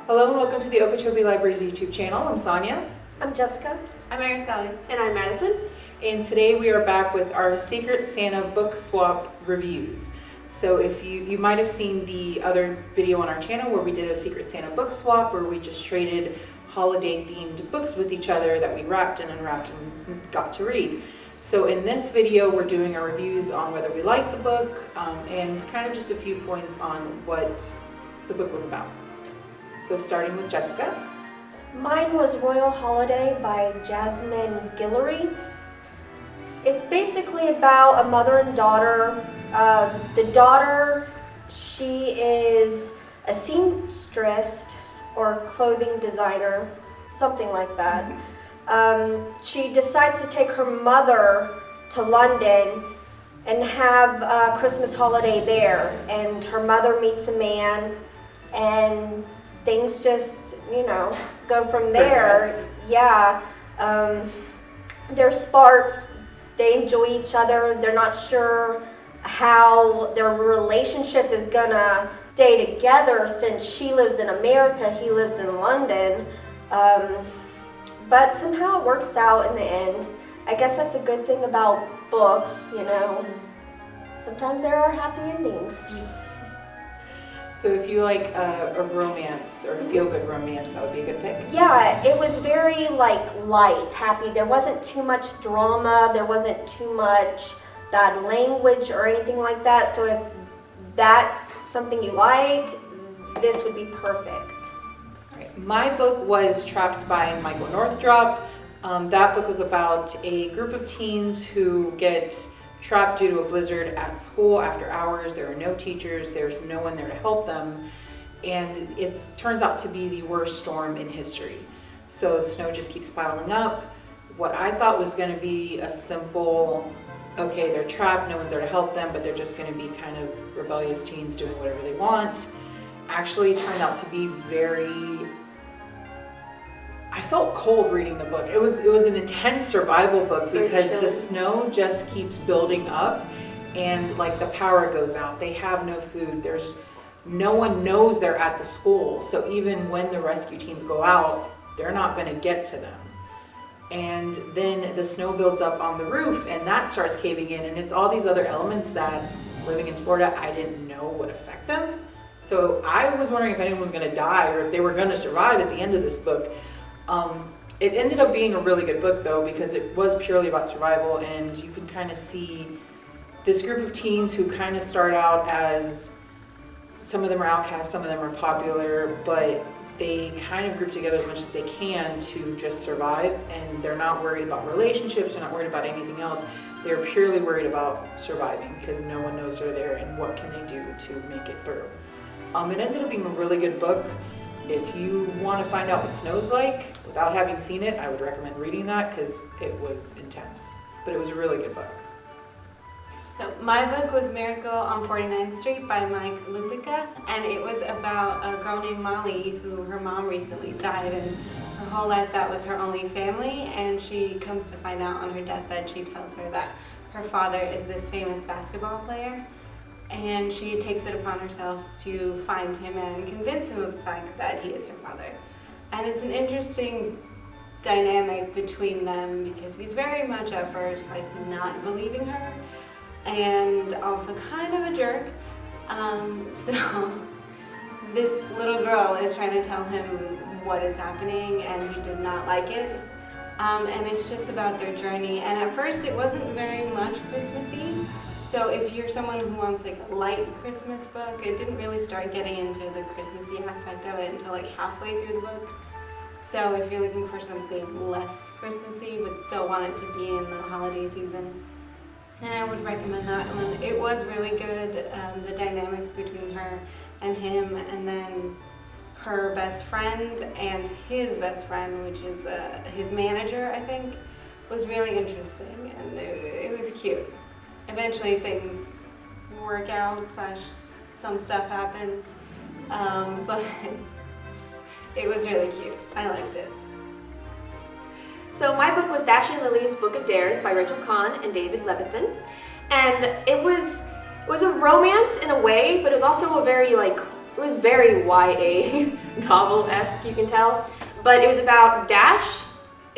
Hello and welcome to the Okeechobee Library's YouTube channel. I'm Sonia. I'm Jessica. I'm Araceli. And I'm Madison. And today we are back with our Secret Santa book swap reviews. So if you might have seen the other video on our channel where we did a Secret Santa book swap where we just traded holiday themed books with each other that we wrapped and unwrapped and got to read. So in this video we're doing our reviews on whether we liked the book and kind of just a few points on what the book was about. So starting with Jessica. Mine was Royal Holiday by Jasmine Guillory. It's basically about a mother and daughter. The daughter, she is a seamstress or clothing designer, something like that. She decides to take her mother to London and have a Christmas holiday there. And her mother meets a man and things just, go from there. Yeah. There's sparks. They enjoy each other. They're not sure how their relationship is gonna stay together since she lives in America, he lives in London. But somehow it works out in the end. I guess that's a good thing about books, Sometimes there are happy endings. So if you like a romance or a feel-good romance, that would be a good pick? Yeah, it was very light, happy. There wasn't too much drama. There wasn't too much bad language or anything like that. So if that's something you like, this would be perfect. Right. My book was Trapped by Michael Northrop. That book was about a group of teens who get trapped due to a blizzard at school after hours. There are no teachers, there's no one there to help them, and it turns out to be the worst storm in history. So the snow just keeps piling up. What I thought was going to be a simple, okay, they're trapped, no one's there to help them, but they're just going to be kind of rebellious teens doing whatever they want, actually turned out to be I felt cold reading the book. It was an intense survival book because the snow just keeps building up and the power goes out. They have no food. There's no one knows they're at the school. So even when the rescue teams go out, they're not going to get to them. And then the snow builds up on the roof and that starts caving in, and it's all these other elements that living in Florida I didn't know would affect them. So I was wondering if anyone was going to die or if they were going to survive at the end of this book. It ended up being a really good book though, because it was purely about survival, and you can kind of see this group of teens who kind of start out as, some of them are outcasts, some of them are popular, but they kind of group together as much as they can to just survive, and they're not worried about relationships, they're not worried about anything else. They're purely worried about surviving because no one knows they're there and what can they do to make it through. It ended up being a really good book. If you want to find out what snow's like without having seen it, I would recommend reading that because it was intense. But it was a really good book. So my book was Miracle on 49th Street by Mike Lupica, and it was about a girl named Molly who her mom recently died, and her whole life that was her only family, and she comes to find out on her deathbed, she tells her that her father is this famous basketball player. And she takes it upon herself to find him and convince him of the fact that he is her father. And it's an interesting dynamic between them because he's very much at first not believing her and also kind of a jerk. So this little girl is trying to tell him what is happening and he does not like it. And it's just about their journey. And at first it wasn't very much Christmassy. So if you're someone who wants a light Christmas book, it didn't really start getting into the Christmassy aspect of it until halfway through the book. So if you're looking for something less Christmassy but still want it to be in the holiday season, then I would recommend that one. It was really good, the dynamics between her and him, and then her best friend and his best friend, which is his manager, I think, was really interesting, and it was cute. Eventually things work out, some stuff happens, but it was really cute. I liked it. So my book was Dashing Lilies Book of Dares by Rachel Kahn and David Levithan, and it was a romance in a way, but it was also a very it was very YA novel-esque, you can tell. But it was about Dash,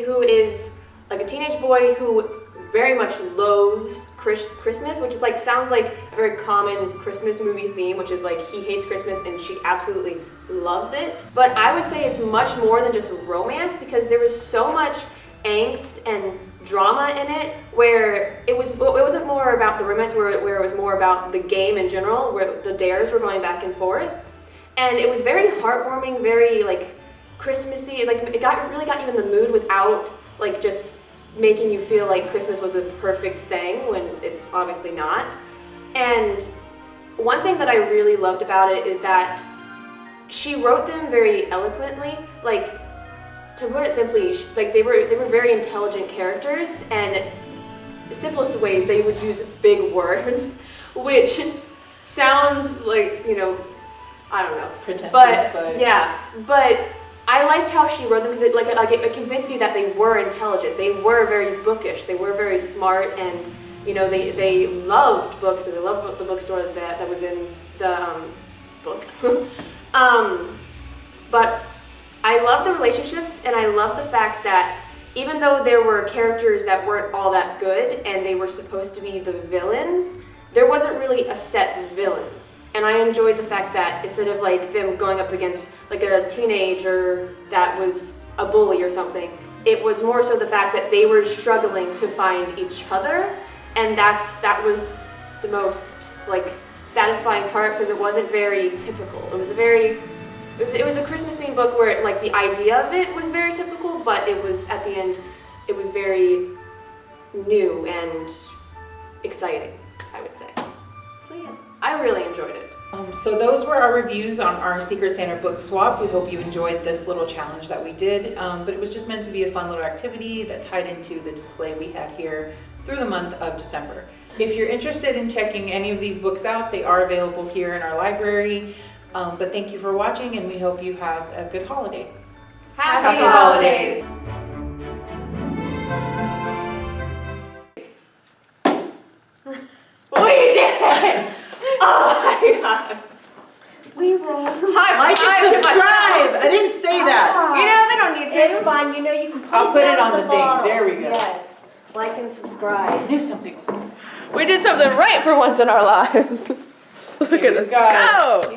who is like a teenage boy who very much loathes Christmas, which is like, sounds like a very common Christmas movie theme, which is like he hates Christmas and she absolutely loves it. But I would say it's much more than just romance, because there was so much angst and drama in it, where it wasn't more about the romance, where it was more about the game in general, where the dares were going back and forth. And it was very heartwarming, very like Christmassy. Like it really got you in the mood without like just making you feel like Christmas was the perfect thing when it's obviously not. And one thing that I really loved about it is that she wrote them very eloquently. Like, to put it simply, like they were very intelligent characters, and the simplest of ways they would use big words, which sounds like, you know, I don't know, Pretentious, but yeah, but I liked how she wrote them, because it convinced you that they were intelligent. They were very bookish. They were very smart, and you know they loved books, and they loved the bookstore that was in the book. But I love the relationships, and I love the fact that even though there were characters that weren't all that good, and they were supposed to be the villains, there wasn't really a set villain. And I enjoyed the fact that instead of like them going up against like a teenager that was a bully or something, it was more so the fact that they were struggling to find each other, and that was the most like satisfying part, because it wasn't very typical. It was a Christmas themed book where like the idea of it was very typical, but it was at the end it was very new and exciting, I would say. So yeah, I really enjoyed it. So those were our reviews on our Secret Santa book swap. We hope you enjoyed this little challenge that we did, but it was just meant to be a fun little activity that tied into the display we had here through the month of December. If you're interested in checking any of these books out, they are available here in our library. But thank you for watching, and we hope you have a good holiday. Happy holidays! We did it! Oh my god! We roll. Like and subscribe! I didn't say that. You know, they don't need to. It's fine. You know, you can put I'll it put down it on at the thing. bottom. There we go. Yes. Like and subscribe. I knew something was missing. We did something right for once in our lives. Look Here at we this. go. Go!